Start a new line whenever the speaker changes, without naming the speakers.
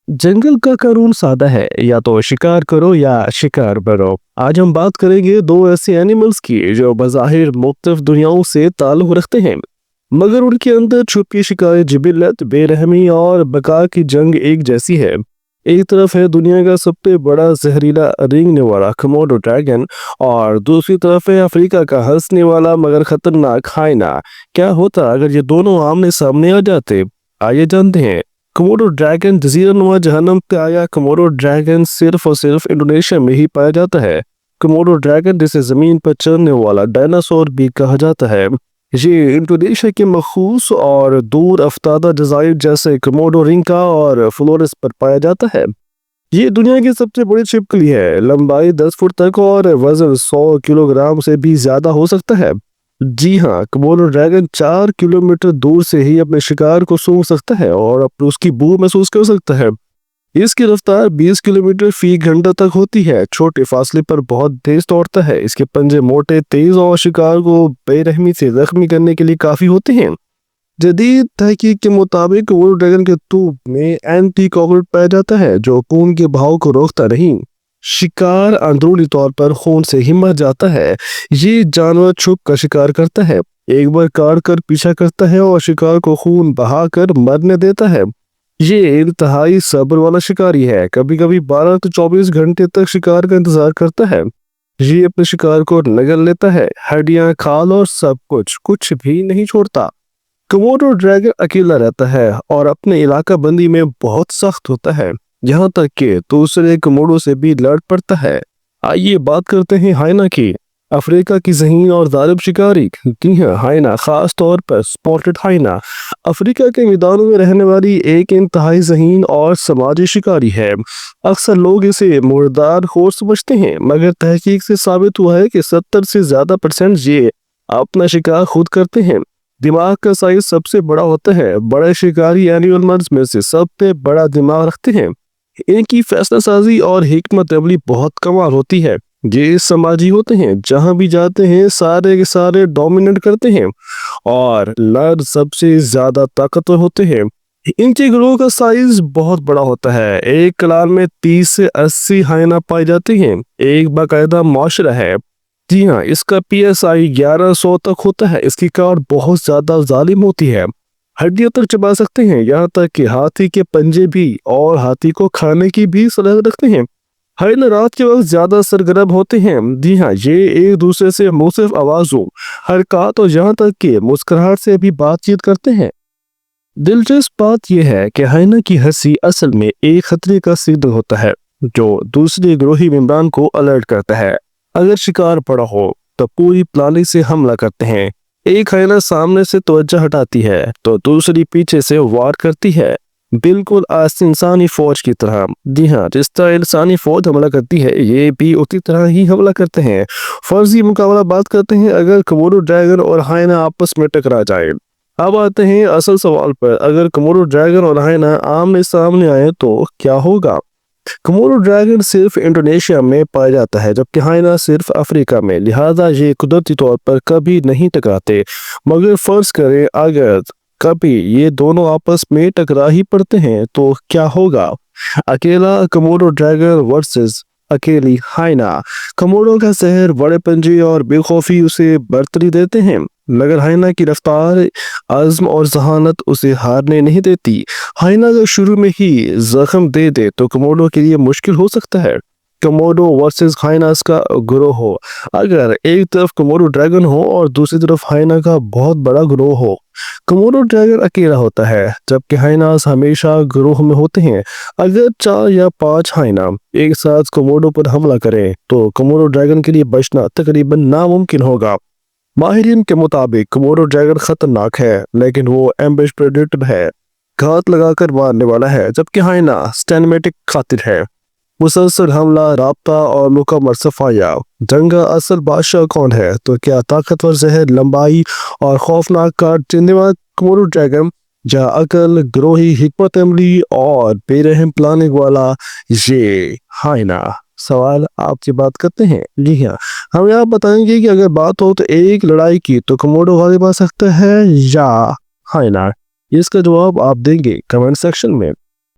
जंगल का कानून सादा है, या तो शिकार करो या शिकार बनो। आज हम बात करेंगे दो ऐसे एनिमल्स की जो बज़ाहिर मुख्तलिफ दुनियाओं से ताल्लुक़ रखते हैं, मगर उनके अंदर छुपी शिकारी जिबिलत, बेरहमी और बका की जंग एक जैसी है। एक तरफ है दुनिया का सबसे बड़ा जहरीला रेंगने वाला कोमोडो ड्रैगन, और दूसरी तरफ है अफ्रीका का हंसने वाला मगर खतरनाक हाइना। क्या होता अगर ये दोनों आमने सामने आ जाते? आइए जानते हैं। कोमोडो ड्रैगन जजीरा नुमा जहन्नम से आया कोमोडो ड्रैगन सिर्फ और सिर्फ इंडोनेशिया में ही पाया जाता है। कोमोडो ड्रैगन जिसे जमीन पर चलने वाला डायनासोर भी कहा जाता है, ये इंडोनेशिया के मखसूस और दूर अफ्तादा जज़ाइर जैसे कोमोडो रिंका और फ्लोरेस पर पाया जाता है। ये दुनिया की सबसे बड़ी छिपकली है, लंबाई 10 फुट तक और वजन 100 किलोग्राम से भी ज्यादा हो सकता है। जी हाँ, कोमोडो ड्रैगन 4 किलोमीटर दूर से ही अपने शिकार को सूंघ सकता है और अपनी उसकी बू महसूस कर सकता है। इसकी रफ्तार 20 किलोमीटर फी घंटा तक होती है, छोटे फासले पर बहुत तेज दौड़ता है। इसके पंजे मोटे, तेज और शिकार को बेरहमी से जख्मी करने के लिए काफी होते हैं। जदीद तहकीक के मुताबिक कोमोडो ड्रैगन के तूप में एंटी कोगुलेंट पाया जाता है जो खून के बहाव को रोकता नहीं। शिकार अंदरूनी तौर पर खून से ही मर जाता है। ये जानवर छुप कर शिकार करता है, एक बार काट कर पीछा करता है और शिकार को खून बहाकर मरने देता है। ये इंतहाई सब्र वाला शिकारी है, कभी कभी 12 से 24 घंटे तक शिकार का इंतजार करता है। ये अपने शिकार को नगल लेता है, हड्डियां, खाल और सब कुछ भी नहीं छोड़ता। कोमोडो ड्रैगन अकेला रहता है और अपने इलाका बंदी में बहुत सख्त होता है, यहाँ तक कि दूसरे कोमोडो से भी लड़ पड़ता है। आइए बात करते हैं हाइना की, अफ्रीका की ज़हीन और जालिम शिकारी। जी हाँ, हाइना, खास तौर पर स्पॉटेड हाइना, अफ्रीका के मैदानों में रहने वाली एक इंतहाई ज़हीन और समाजी शिकारी है। अक्सर लोग इसे मुर्दार खोर समझते हैं, मगर तहकीक से साबित हुआ है कि 70 से ज़्यादा% ये अपना शिकार खुद करते हैं। दिमाग का साइज सबसे बड़ा होता है, बड़े शिकारी एनिमल्स में से सबसे बड़ा दिमाग रखते हैं। इनकी फैसला साजी और हिकमत अमली बहुत कमाल होती है। ये समाजी होते हैं, जहां भी जाते हैं सारे के सारे डोमिनेट करते हैं और लड़ सबसे ज्यादा ताकतवर होते हैं। इनके ग्रोह का साइज बहुत बड़ा होता है, एक क्लान में 30 से 80 हाइना पाए जाते हैं। एक बाकायदा माशरा है। जी हाँ, इसका PSI 1100 तक होता है। इसकी काट बहुत ज्यादा जालिम होती है, हड्डियों तक चबा सकते हैं, यहाँ तक कि हाथी के पंजे भी, और हाथी को खाने की भी सलाहियत रखते हैं। हाइना रात के वक्त ज्यादा सरगर्म होते हैं। जी हाँ, ये एक दूसरे से मुख्तलिफ आवाजों, हरकत और यहाँ तक कि मुस्कुराहट से भी बातचीत करते हैं। दिलचस्प बात यह है कि हाइना की हंसी असल में एक खतरे का सिग्नल होता है जो दूसरे ग्रोही मेंबरान को अलर्ट करता है। अगर शिकार पड़ा हो तो पूरी प्लानिंग से हमला करते हैं। एक हाइना सामने से तवज्जो हटाती है तो दूसरी पीछे से वार करती है, बिल्कुल आज इंसानी फौज की तरह। जी हाँ, जिस तरह इंसानी फौज हमला करती है, ये भी उसी तरह ही हमला करते हैं। फर्जी मुकाबला बात करते हैं अगर कोमोडो ड्रैगन और हाइना आपस में टकरा जाए। अब आते हैं असल सवाल पर, अगर कोमोडो ड्रैगन और हाइना आमने सामने आए तो क्या होगा? कोमोडो ड्रैगन सिर्फ इंडोनेशिया में पाया जाता है, जबकि हाइना सिर्फ अफ्रीका में, लिहाजा ये कुदरती तौर पर कभी नहीं टकराते। मगर फर्ज करें अगर कभी ये दोनों आपस में टकरा ही पड़ते हैं तो क्या होगा? अकेला कोमोडो ड्रैगन वर्सेस अकेली हाइना। कोमोडो का जहर, बड़े पंजे और बेखौफी उसे बरतरी देते हैं, मगर हाइना की रफ्तार, अज़्म और जहानत उसे हारने नहीं देती। हाइना अगर शुरू में ही जख्म दे दे तो कोमोडो के लिए मुश्किल हो सकता है। कोमोडो वर्सेस हाइनास का ग्रोह हो, अगर एक तरफ कोमोडो ड्रैगन हो और दूसरी तरफ हाइना का बहुत बड़ा ग्रोह हो, कोमोडो ड्रैगन अकेला होता है जबकि हाइनास हमेशा ग्रोह में होते हैं। अगर 4 या 5 हाइना एक साथ कोमोडो पर हमला करें तो कोमोडो ड्रैगन के लिए बचना तकरीबन नामुमकिन होगा। माहिरीन के मुताबिक कोमोडो ड्रैगन खतरनाक है, लेकिन वो एम्बिश प्रेडेटर है, घात लगाकर मारने वाला है, जबकि हाइना स्टैनमेटिक खातिर है, मुसलसल हमला, राब्ता और मुकम्मल सफाया। जंग का असल बादशाह कौन है? तो क्या ताकतवर जहर, लंबाई और खौफनाक काट चीरने वाला कोमोडो ड्रैगन, या अकल, ग्रोही, हिकमत अमली और बेरहम प्लानिंग वाला ये हाइना? सवाल आपसे बात करते हैं। जी हाँ, हम यहाँ बताएंगे कि अगर बात हो तो एक लड़ाई की तो कोमोडो गालिब आ सकता है या हाइना? इसका जवाब आप देंगे कमेंट सेक्शन में।